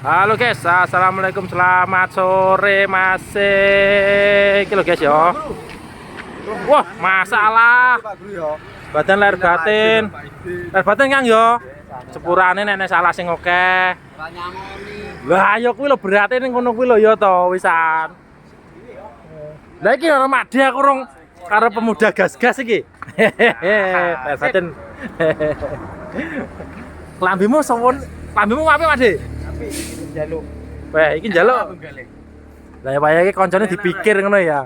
Halo guys, assalamualaikum, selamat sore masih iki lho guys ya. Wah, masalah badan lahir batin. Lahir batin Kang yo. Sepurane nek salah sing akeh. Lah ayo kuwi lho berate ning ngono kuwi lho ya to wisan. Lah iki ora made aku rong karo pemuda gas-gas iki. Lahir batin. Lambimu sawon, lambimu apik Made? Jaluk. Wah, iki njaluk. Lah wayahe iki koncone dipikir ngono ya.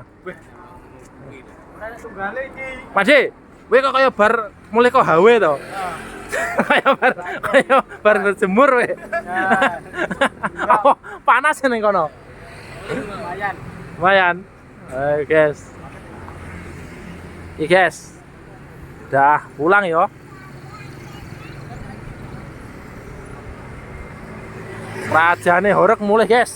Tunggale iki. Made, kowe kok kaya bar mulai kok hawe to? Kaya bar berjemur kowe. Oh, panas ning kono. Lumayan. Lumayan. Ayo guys. Iki guys. Udah pulang yo. Rajane horeg mulai guys.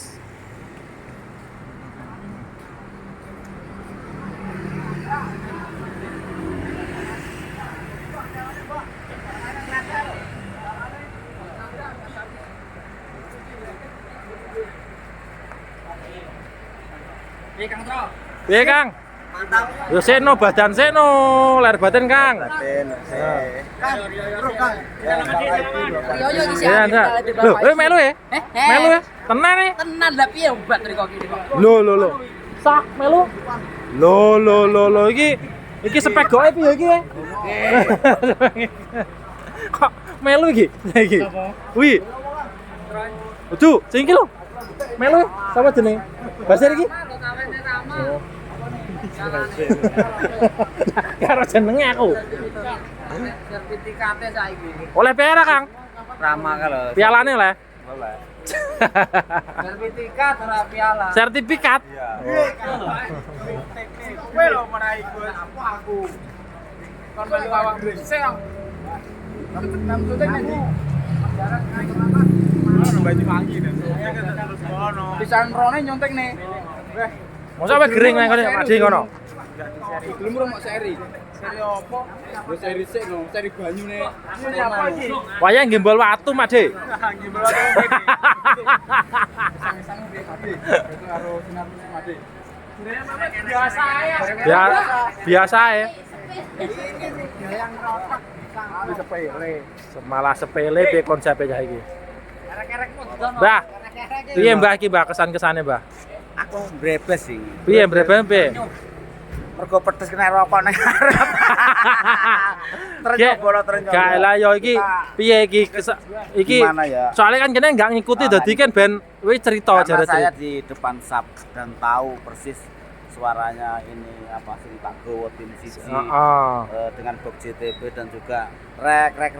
Kang Tro. Piye Kang? Mantap. Yo seno badan seno, lahir batin Kang. Kang, terus Kang. Yo iki Ya, enggak. Loh, kowe melu ya? Melu ya? Tenan nih. Tenan lah piye obat rek kok iki kok. Loh. Sak melu. Loh, iki spegoke piye iki? Kok melu iki? Iki. Wih. Udu, sing iki lho. Melu sapa jenenge? Basir iki? Karo jenenge aku. Sertifikate saiki. Oleh piala Kang? Rama kalau. Pialane oleh. Boleh. Sertifikat ora piala. Sertifikat. Kowe lho menaik apa aku. Kon melu awak gresik. Nam syuting nanti. Baju pagi dan terus ngono. Pisan rone nyontek nih. Mosok ape gering nang kene Made ngono. Belum ro mok seri. Seri apa? Wis seri sik no, seri banyune. Ini apa iki? Wayang gembol watu Made. Gimana tuh ini? Sang-sang piye Made. Itu karo sinar Made. Biasa ya. Biasa ya. Yang rotak Ini sepele. Malah sepele piye konsepe cah iki. kerek-kerek modon. Mbah, piye Mbah iki Mbah kesan-kesane Mbah? Aku brebes sih. Piye breben piye? Mergo pedes kena rokok nang arep. Ternyobolo. Gak lah yo iki piye iki iki Gimana ya? soalnya kan kene enggak ngikuti dadi kan ben wis cerita Karena jare saya di depan sub dan tahu persis suaranya ini apa sing tak gowotin siji. Heeh. Dengan box JTB dan juga rek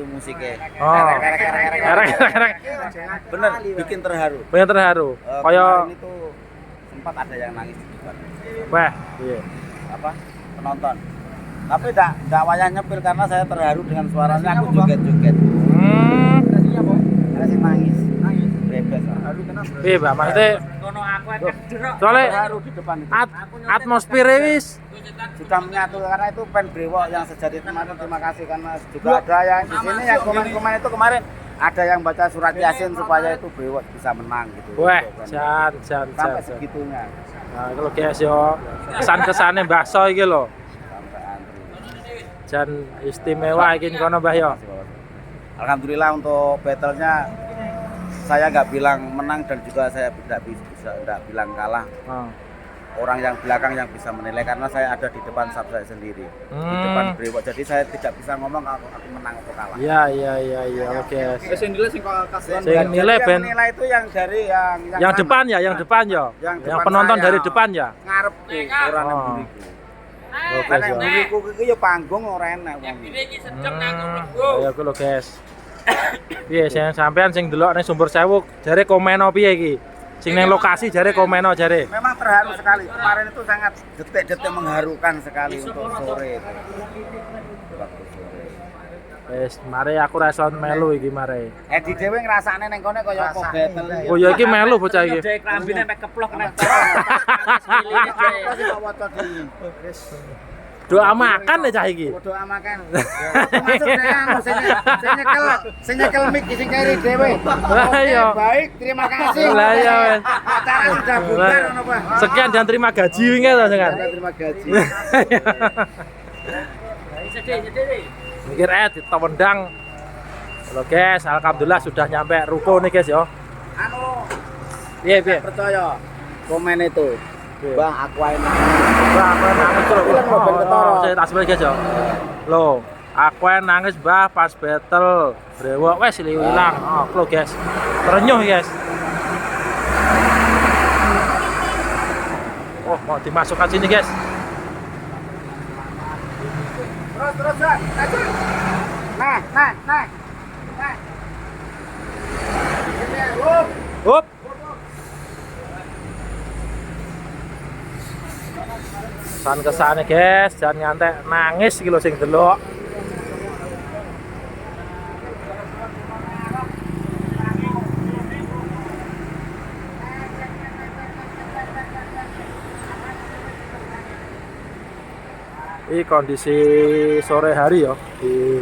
musiknya. Oh. Rek. Bener, bikin terharu. Banyak terharu. Kaya Kemarin itu sempat ada yang nangis di depan. wah, iya. Apa? Penonton. Tapi enggak wayah nyepil karena saya terharu dengan suaranya, aku joget-joget. Ada yang nangis. Bebas. Piye Mbah? Maksudnya Kono aku kedrok. soalnya Terharu di depan itu. atmosfernya wis Sudah menyatu karena itu pen brewok yang sejati kemarin. Terima kasih karena juga ada yang di sini yang komen-komen itu kemarin ada yang baca surat Yasin supaya itu brewok bisa menang gitu. wah, Gitu, jan. sampai segitunya. Nah, kalau guys yo kesan-kesane Mbah So iki lho. Sampai antri. Jan istimewa iki kono Mbah yo. Alhamdulillah untuk battle-nya saya nggak bilang menang dan juga saya tidak bilang kalah. Oh. Orang yang belakang yang bisa menilai karena saya ada di depan sub saya sendiri. Di depan brewok. Jadi saya tidak bisa ngomong aku menang atau kalah. Iya, oke. Sing nilai sing kasihan. Sing Jadi nilai yang ben menilai itu yang dari yang yang sana. depan ya, yang depan ya. Yang Yang depan penonton saya. dari depan ya. Ngarep orang yang Oh. buriku. Oke, Karena yang so. buriku iki ya panggung ora enak wong. Ayo ku lho, guys. Piye sing sampean sing delok ning Sumber Sewu jare komeno piye iki? Sing ning lokasi jare komeno jare. Memang terharu sekali. Kemarin itu sangat detik-detik mengharukan sekali untuk sore itu. Waktu sore. Wis, mari aku ra iso melu iki mari. Edi dhewe ngrasakne ning kene kaya apa battle. Oh ya iki melu bocah iki. Dek klambine mek keplok nek. Doa makan ya cah iki. Doa makan. Masuk deh anu sing nyekel mic sing keri dhewe. iya. Baik, terima kasih. Lah iya wes. Acara sudah bubar ngono, Pak. Sekian dan terima gaji wingi to kan. Terima gaji. Sedih. Mikir ditawendang. Halo guys, alhamdulillah sudah nyampe ruko nih guys ya. Anu, Piye. percaya komen itu. Piye? Bang, aku ae Mbah, aku nangis lho. Film lo, ben ketara. Saya tak sebel guys ya. Loh, aku nangis Mbah pas battle brewok wes ilang. Oh, lo guys. Terenyuh guys. Oh, mau dimasukkan sini guys. Terus, Bang. Nah. Up. Kesan-kesane guys, jangan ngantek nangis iki lho sing delok. Ini kondisi sore hari ya di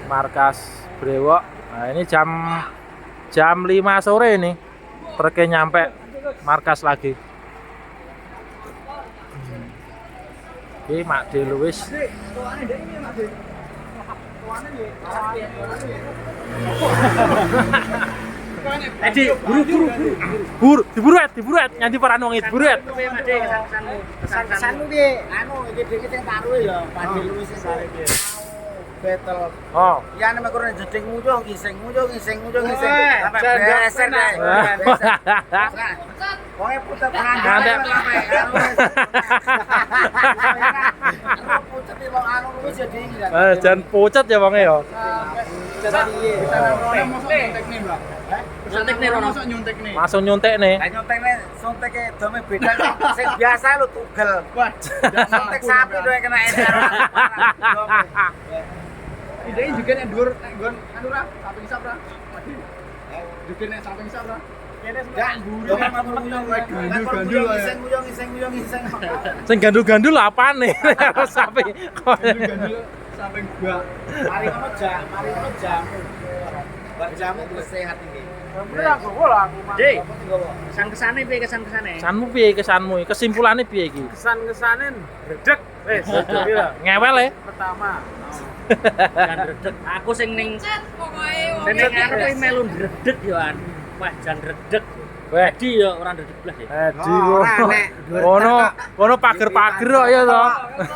markas Brewok. Nah, ini jam 5 sore ini truknya nyampe markas lagi. Oke, Mak De Luis. Edi, Buru, diburuet, nyanyi peran wong itu buruet. Kesan-kesanmu piye? Anu, iki dhewe sing taruh ya, Pak Luis sing arep piye. Battle. Oh, Ya nek kurang jeding muncul ngising. Sampai jangan beser deh. Wonge putet Ngantek. Putet iki wong anu wis jadi iki kan. jangan pucat ya wongnya ya. Nyontek nih Rono. Langsung nyontek nih. Lah nyontekne sonteke dome beda sing biasa lu tugel. Sontek sapi doe kena edan. Idenya juga nek dhuwur nek nggon anu ra, samping isap ra. Juga nek samping isap ra. Ya, dome matur gandul ngising. Sing gandul-gandul apane? Sapi. Samping gua. Mari ngono jamu. Bak jamu terus sehat iki. Bener aku lah aku. Dek, kesan-kesane piye kesan-kesane? Kesanmu piye kesanmu? Kesimpulannya piye iki? Kesan-kesane redeg. Wis, Ngewel ya? pertama. Jan redeg. Aku sing ning ning arep melu redeg yo an. Wah, jan redeg. Weh, Di yo ora redeg blas ya. Edi kono pager-pager kok ya to.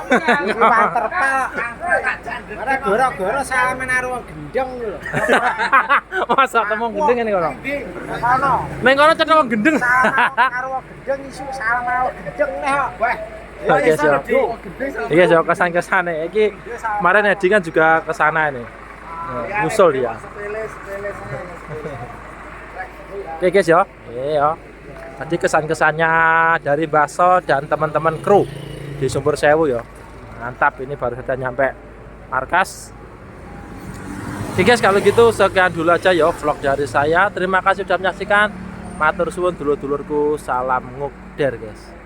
Terpal. Ora goro-goro salaman karo wong gendeng lho. Masa temu gendeng ngene kono. Ono. Ning kono cetha wong gendeng. Karo wong gendeng isu salam karo gendeng neh kok. Weh. Oke, siap. Iya, so kesan-kesane iki kemarin Edi kan juga ke sana ini. Ngusul dia. Sepele. Oke guys ya. Iya. Tadi kesan-kesannya dari Baso dan teman-teman kru di Sumber Sewu ya. Mantap, ini baru saja nyampe markas. Oke guys, kalau gitu sekian dulu aja ya vlog dari saya. Terima kasih sudah menyaksikan. Matur suwun dulur-dulurku, salam ngukder guys.